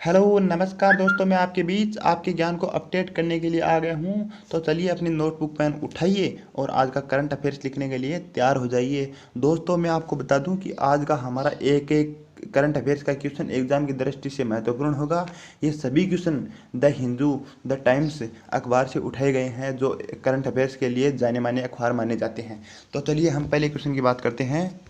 Hello नमस्कार दोस्तों, मैं आपके बीच आपके ज्ञान को अपडेट करने के लिए आ गया हूँ। तो चलिए अपनी नोटबुक पेन उठाइए और आज का करंट अफेयर्स लिखने के लिए तैयार हो जाइए। दोस्तों मैं आपको बता दूं कि आज का हमारा एक एक करंट अफेयर्स का क्वेश्चन एग्जाम की दृष्टि से महत्वपूर्ण होगा। ये सभी question the Hindu, the times अखबार से उठाए गए हैं, जो करंट अफेयर्स के लिए जाने माने अखबार माने जाते हैं। तो चलिए हम पहले क्वेश्चन की बात करते हैं।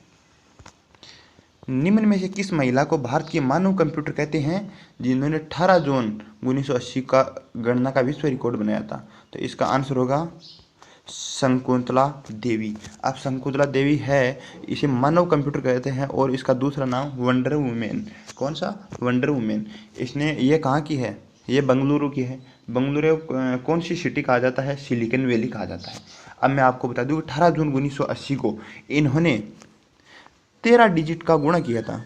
निम्न में से किस महिला को भारत की मानव कंप्यूटर कहते हैं जिन्होंने 18 जून 1980 का गणना का विश्व रिकॉर्ड बनाया था? तो इसका आंसर होगा शकुंतला देवी। अब शकुंतला देवी है, इसे मानव कंप्यूटर कहते हैं और इसका दूसरा नाम वंडर वुमेन। कौन सा? Wonder women. इसने ये कहाँ की है? ये बेंगलुरु की है। बेंगलुरु कौन सी सिटी कहा जाता है? सिलिकन वैली कहा जाता है। अब मैं आपको बता दूं 18 जून 1980 को इन्होंने 13 डिजिट का गुणा किया था।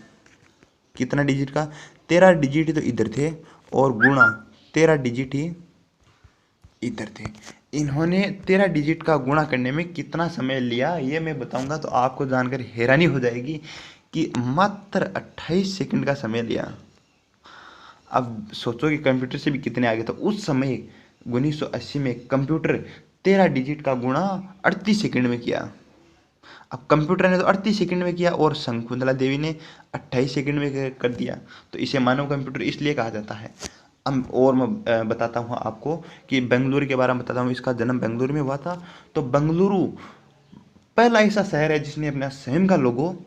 कितना डिजिट का? 13 डिजिट ही तो इधर थे और गुणा 13 डिजिट ही इधर थे। इन्होंने 13 डिजिट का गुणा करने में कितना समय लिया ये मैं बताऊंगा, तो आपको जानकर हैरानी हो जाएगी कि मात्र 28 सेकंड का समय लिया। अब सोचो कि कंप्यूटर से भी कितने आगे था उस समय। 1980 में कंप्यूटर 13 डिजिट का गुणा 38 सेकंड में किया। अब कंप्यूटर ने तो 38 सेकंड में किया और शकुंतला देवी ने 28 सेकंड में कर दिया। तो इसे मानव कंप्यूटर इसलिए कहा जाता है। अब और मैं बताता हूँ आपको कि बेंगलुरु के बारे में बताता हूँ। इसका जन्म बेंगलुरु में हुआ था। तो बेंगलुरु पहला ऐसा शहर है जिसने अपना स्वयं का लोगो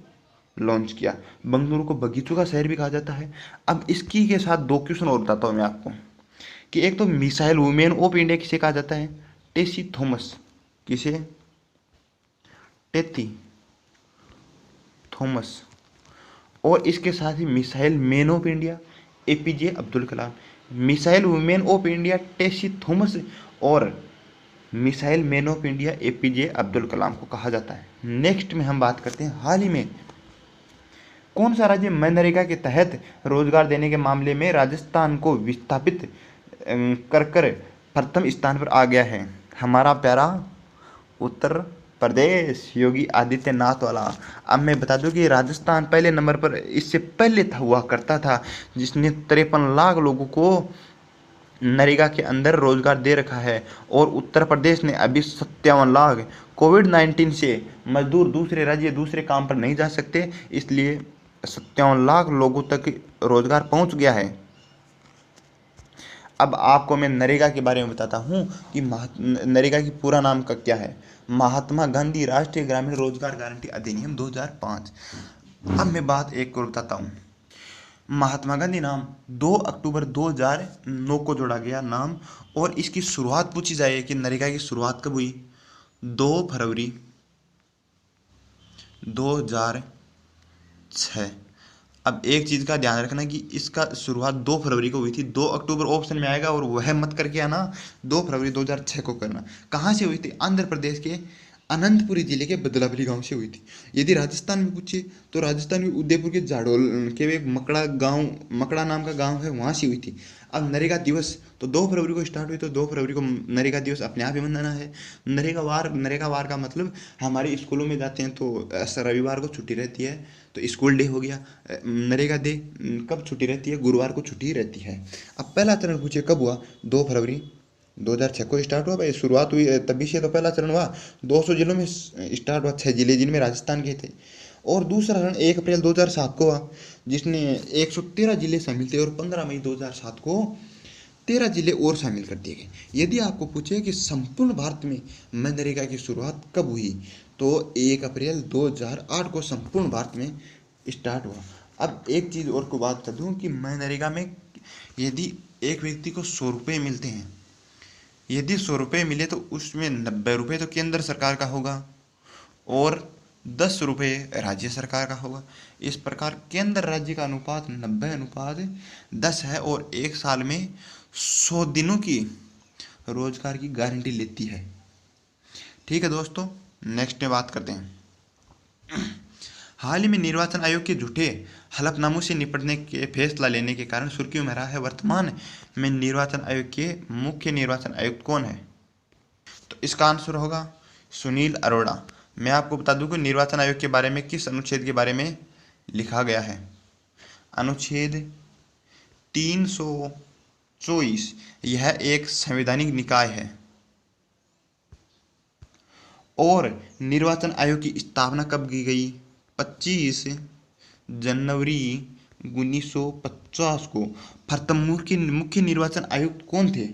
लॉन्च किया। बेंगलुरु को बगीचों का शहर भी कहा जाता है। अब इसकी के साथ दो क्वेश्चन और बताता हूँ मैं आपको कि एक तो मिसाइल वुमेन ऑफ इंडिया किसे कहा जाता है? टेसी थॉमस। किसे? टेथी थॉमस। और इसके साथ ही missile man of India APJ Abdul Kalam. Missile women of India Tessy Thomas और missile man of India APJ Abdul Kalam को कहा जाता है। नेक्स्ट में हम बात करते हैं हाल ही में कौन सा राज्य मनरेगा के तहत रोजगार देने के मामले में राजस्थान को विस्थापित कर कर प्रथम स्थान पर आ गया है? हमारा प्यारा उत्तर प्रदेश, योगी आदित्यनाथ वाला। अब मैं बता दूं कि राजस्थान पहले नंबर पर इससे पहले था, हुआ करता था, जिसने 53 लाख लोगों को नरेगा के अंदर रोजगार दे रखा है। और उत्तर प्रदेश ने अभी 57 लाख। कोविड-19 से मजदूर दूसरे राज्य दूसरे काम पर नहीं जा सकते, इसलिए 57 लाख लोगों तक रोजगार पहुंच गया है। अब आपको मैं नरेगा के बारे में बताता हूँ कि नरेगा की पूरा नाम का क्या है। महात्मा गांधी राष्ट्रीय ग्रामीण रोजगार गारंटी अधिनियम 2005। अब मैं बात एक को बताता हूँ। महात्मा गांधी नाम 2 अक्टूबर 2009 को जोड़ा गया नाम। और इसकी शुरुआत पूछी जाए कि नरेगा की शुरुआत कब हुई? 2 फरवरी 2006। अब एक चीज़ का ध्यान रखना कि इसका शुरुआत 2 फरवरी को हुई थी। 2 अक्टूबर ऑप्शन में आएगा और वह मत करके आना, 2 फरवरी 2006 को करना। कहाँ से हुई थी? आंध्र प्रदेश के अनंतपुरी जिले के बदलावली गांव से हुई थी। यदि राजस्थान में पूछे तो राजस्थान में उदयपुर के जाडोल के एक मकड़ा गांव, मकड़ा नाम का गांव है, वहाँ से हुई थी। अब नरेगा दिवस तो 2 फरवरी को स्टार्ट हुई, तो 2 फरवरी को नरेगा दिवस अपने आप ही मनाना है। नरेगा वार का मतलब हमारे स्कूलों में जाते हैं तो रविवार को छुट्टी रहती है, तो स्कूल डे हो गया। नरेगा डे कब छुट्टी रहती है? गुरुवार को छुट्टी रहती है। अब पहला चरण पूछे कब हुआ? 2 फरवरी 2006 को स्टार्ट हुआ भाई, शुरुआत हुई तभी से तो पहला चरण हुआ। 200 जिलों में स्टार्ट हुआ, 6 जिले जिनमें राजस्थान के थे। और दूसरा चरण 1 अप्रैल 2007 को हुआ, जिसने 113 जिले शामिल थे और 15 मई 2007 को 13 जिले और शामिल कर दिए गए। यदि आपको पूछे कि संपूर्ण भारत में मनरेगा की शुरुआत कब हुई, तो 1 अप्रैल 2008 को संपूर्ण भारत में स्टार्ट हुआ। अब एक चीज़ और को बात कर दूँ कि मनरेगा में यदि एक व्यक्ति को 100 रुपये मिलते हैं, यदि 100 रुपये मिले तो उसमें 90 रुपये तो केंद्र सरकार का होगा और 10 रुपये राज्य सरकार का होगा। इस प्रकार केंद्र राज्य का अनुपात 90:10 है और एक साल में 100 दिनों की रोजगार की गारंटी लेती है। ठीक है दोस्तों, नेक्स्ट में बात करते हैं। हाल ही में निर्वाचन आयोग के झूठे हलफनामों से निपटने के फैसला लेने के कारण सुर्खियों में रहा है वर्तमान में निर्वाचन आयोग के मुख्य निर्वाचन आयुक्त कौन है? तो इसका आंसर होगा सुनील अरोड़ा। मैं आपको बता दूं कि निर्वाचन आयोग के बारे में किस अनुच्छेद के बारे में लिखा गया है। अनुच्छेद 324। यह एक संवैधानिक निकाय है। और निर्वाचन आयोग की स्थापना कब की गई? 25 जनवरी 1950 को। प्रथम मुख्य निर्वाचन आयुक्त कौन थे?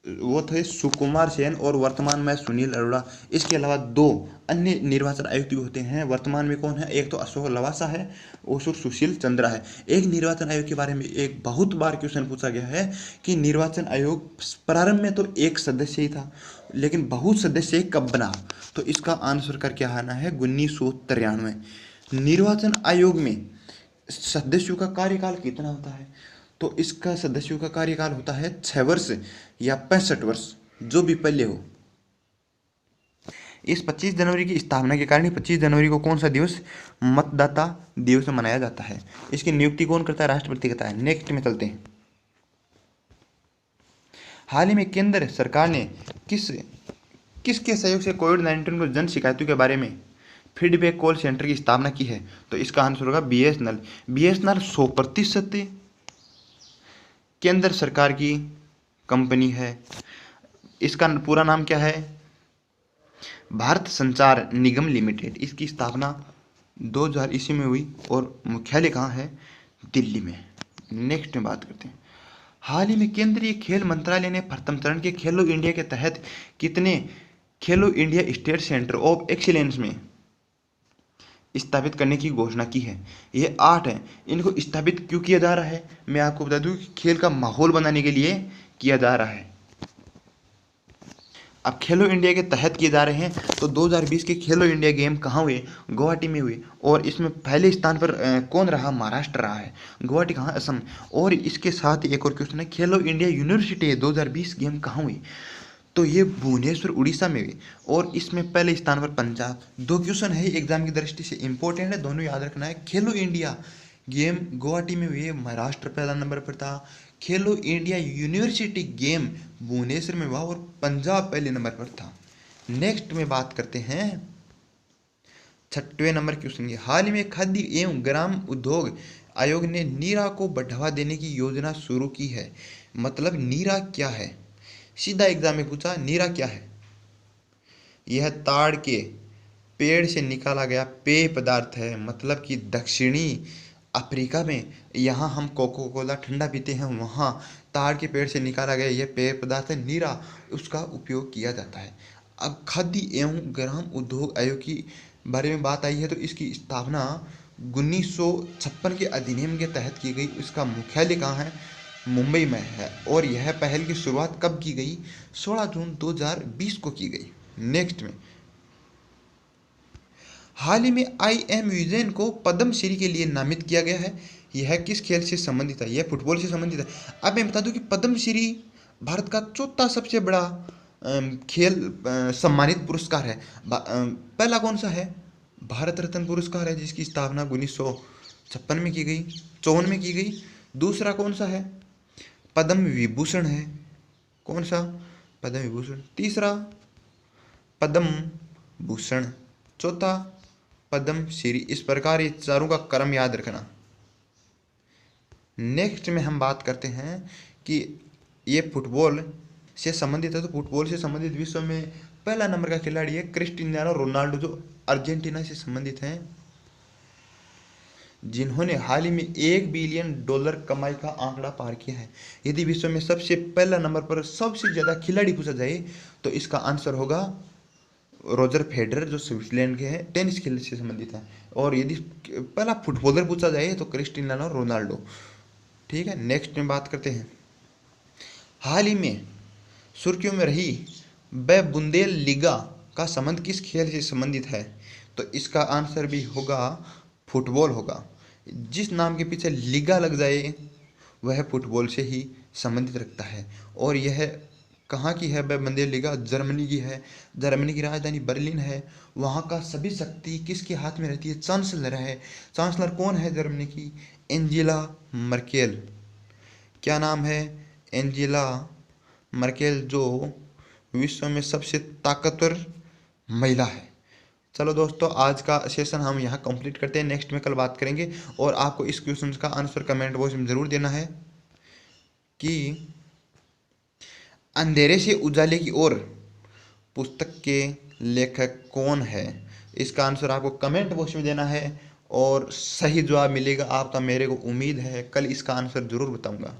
वो थे सुकुमार सेन और वर्तमान में सुनील अरोड़ा। इसके अलावा दो अन्य निर्वाचन आयुक्त भी होते हैं। वर्तमान में कौन है? एक तो अशोक लवासा है और सुशील चंद्रा है। एक निर्वाचन आयोग के बारे में एक बहुत बार क्वेश्चन पूछा गया है कि निर्वाचन आयोग प्रारंभ में तो एक सदस्य ही था, लेकिन बहुत सदस्य कब बना? तो इसका आंसर करके आना है 1993। निर्वाचन आयोग में सदस्यों का कार्यकाल कितना होता है? तो इसका सदस्यों का कार्यकाल होता है 6 वर्ष या 65 वर्ष, जो भी पहले हो। इस 25 जनवरी की स्थापना के कारण 25 जनवरी को कौन सा दिवस मतदाता दिवस मनाया जाता है? इसकी नियुक्ति कौन करता है? राष्ट्रपति करता है। नेक्स्ट में चलते हैं। हाल ही में केंद्र सरकार ने किसके सहयोग से कोविड-19 को जन शिकायतों के बारे में फीडबैक कॉल सेंटर की स्थापना की है? तो इसका आंसर होगा बीएसएनएल। बीएसएनएल 100% केंद्र सरकार की कंपनी है। इसका पूरा नाम क्या है? भारत संचार निगम लिमिटेड। इसकी स्थापना 2000 ईस्वी में हुई और मुख्यालय कहाँ है? दिल्ली में। नेक्स्ट में बात करते हैं। हाल ही में केंद्रीय खेल मंत्रालय ने प्रथम चरण के खेलो इंडिया के तहत कितने खेलो India state centre of excellence में स्थापित करने की घोषणा की है? ये 8 हैं। इनको स्थापित क्यों किया जा रहा है? मैं आपको बता दूं कि खेल का माहौल बनाने के लिए किया जा रहा है। अब खेलो इंडिया के तहत किए जा रहे हैं। तो 2020 के खेलो इंडिया गेम कहाँ हुए? गुवाहाटी में हुए। और इसमें पहले स्थान पर कौन रहा? महाराष्ट्र रहा है। गुवाहाटी कहाँ? असम। और इसके साथ एक और क्वेश्चन है, खेलो इंडिया यूनिवर्सिटी 2020 गेम कहाँ हुई? तो ये भुवनेश्वर उड़ीसा में हुई। और इसमें पहले स्थान पर पंजाब। 2 क्वेश्चन है एग्जाम की दृष्टि से इंपॉर्टेंट है, दोनों याद रखना है। खेलो इंडिया गेम गुवाहाटी में हुई, महाराष्ट्र पहला नंबर पर था। खेलो इंडिया यूनिवर्सिटी गेम भुवनेश्वर में हुआ और पंजाब पहले नंबर पर था। नेक्स्ट में बात करते हैं 6वें नंबर क्वेश्चन की। हाल ही में खाद्य एवं ग्राम उद्योग आयोग ने नीरा को बढ़ावा देने की योजना शुरू की है। मतलब नीरा क्या है? सीधा एग्जाम में पूछा, नीरा क्या है? यह ताड़ के पेड़ से निकाला गया पेय पदार्थ है। मतलब कि दक्षिणी अफ्रीका में, यहाँ हम कोको कोला ठंडा पीते हैं, वहाँ ताड़ के पेड़ से निकाला गया यह पेय पदार्थ है नीरा, उसका उपयोग किया जाता है। अब खाद्य एवं ग्राम उद्योग आयोग की बारे में बात आई है। तो इसकी स्थापना 1956 के अधिनियम के तहत की गई। इसका मुख्यालय कहाँ है? मुंबई में है। और यह पहल की शुरुआत कब की गई? 16 जून 2020 को की गई। नेक्स्ट में, हाल ही में IM विजयन को पद्मश्री के लिए नामित किया गया है। यह किस खेल से संबंधित है? यह फुटबॉल से संबंधित है। अब मैं बता दूं कि पद्मश्री भारत का चौथा सबसे बड़ा खेल सम्मानित पुरस्कार है। पहला कौन सा है? भारत रत्न पुरस्कार है, जिसकी स्थापना 1956 में की गई, 54 में की गई। दूसरा कौन सा है? पद्म विभूषण है। कौन सा? पद्म विभूषण। तीसरा पद्म भूषण। चौथा पद्म श्री। इस प्रकार ये चारों का क्रम याद रखना। नेक्स्ट में हम बात करते हैं कि ये फुटबॉल से संबंधित है। तो फुटबॉल से संबंधित विश्व में पहला नंबर का खिलाड़ी है क्रिस्टियानो रोनाल्डो, जो अर्जेंटीना से संबंधित हैं, जिन्होंने हाल ही में $1 बिलियन कमाई का आंकड़ा पार किया है। यदि विश्व में सबसे पहला नंबर पर सबसे ज्यादा खिलाड़ी पूछा जाए तो इसका आंसर होगा रोजर फेडरर, जो स्विट्जरलैंड के हैं, टेनिस खेल से संबंधित है। और यदि पहला फुटबॉलर पूछा जाए तो क्रिस्टियानो रोनाल्डो। ठीक है, नेक्स्ट में बात करते हैं। हाल ही में सुर्खियों में रही बुंदेललीगा का संबंध किस खेल से संबंधित है? तो इसका आंसर भी होगा फुटबॉल होगा। जिस नाम के पीछे लीगा लग जाए वह फुटबॉल से ही संबंधित रखता है। और यह कहाँ की है? बुंदेललीगा जर्मनी की है। जर्मनी की राजधानी बर्लिन है। वहाँ का सभी शक्ति किसके हाथ में रहती है? चांसलर है। चांसलर कौन है जर्मनी की? Angela Merkel. क्या नाम है? एंजेला मर्केल, जो विश्व में सबसे ताकतवर महिला है। चलो दोस्तों, आज का सेशन हम यहाँ कंप्लीट करते हैं। नेक्स्ट में कल बात करेंगे। और आपको इस क्वेश्चन का आंसर कमेंट बॉक्स में ज़रूर देना है। कि अंधेरे से उजाले की ओर पुस्तक के लेखक कौन है। इसका आंसर आपको कमेंट बॉक्स में देना है और सही जवाब मिलेगा आपका, मेरे को उम्मीद है। कल इसका आंसर जरूर बताऊंगा।